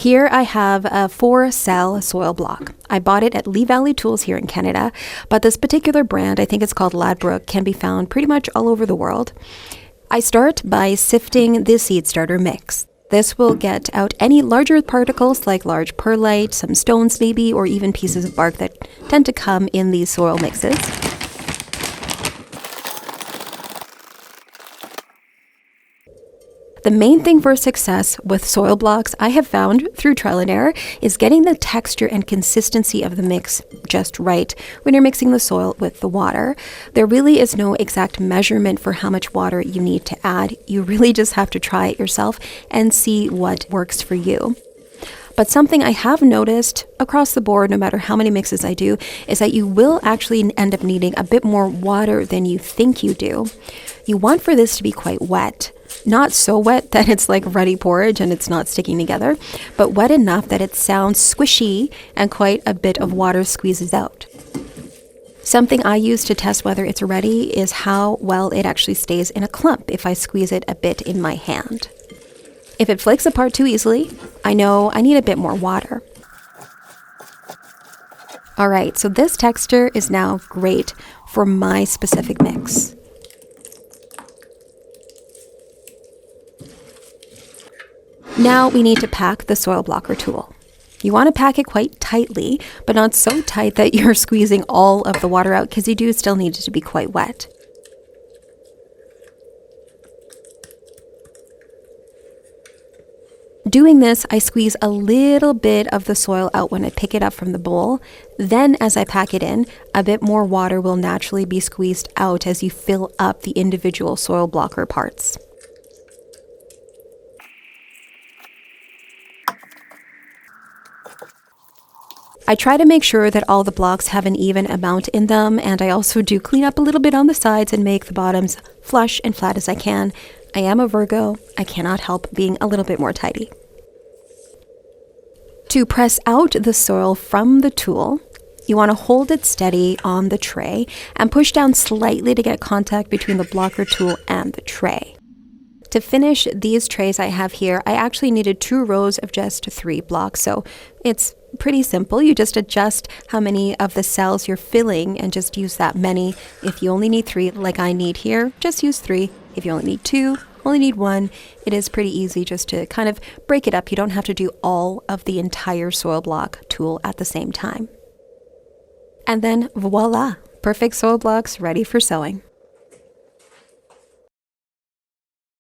Here I have a 4-cell soil block. I bought it at Lee Valley Tools here in Canada, but this particular brand, I think it's called Ladbroke, can be found pretty much all over the world. I start by sifting the seed starter mix. This will get out any larger particles like large perlite, some stones maybe, or even pieces of bark that tend to come in these soil mixes. The main thing for success with soil blocks I have found through trial and error is getting the texture and consistency of the mix just right when you're mixing the soil with the water. There really is no exact measurement for how much water you need to add. You really just have to try it yourself and see what works for you. But something I have noticed across the board, no matter how many mixes I do, is that you will actually end up needing a bit more water than you think you do. You want for this to be quite wet. Not so wet that it's like ruddy porridge and it's not sticking together, but wet enough that it sounds squishy and quite a bit of water squeezes out. Something I use to test whether it's ready is how well it actually stays in a clump if I squeeze it a bit in my hand. If it flakes apart too easily, I know I need a bit more water. All right, so this texture is now great for my specific mix. Now we need to pack the soil blocker tool. You want to pack it quite tightly, but not so tight that you're squeezing all of the water out, because you do still need it to be quite wet. Doing this, I squeeze a little bit of the soil out when I pick it up from the bowl. Then as I pack it in, a bit more water will naturally be squeezed out as you fill up the individual soil blocker parts. I try to make sure that all the blocks have an even amount in them, and I also do clean up a little bit on the sides and make the bottoms flush and flat as I can. I am a Virgo. I cannot help being a little bit more tidy. To press out the soil from the tool, you want to hold it steady on the tray and push down slightly to get contact between the blocker tool and the tray. To finish these trays I have here, I actually needed 2 rows of just 3 blocks, so it's pretty simple. You just adjust how many of the cells you're filling and just use that many. If you only need 3, like I need here, just use 3. If you only need 2, only need 1. It is pretty easy just to kind of break it up. You don't have to do all of the entire soil block tool at the same time. And then voila, perfect soil blocks ready for sowing.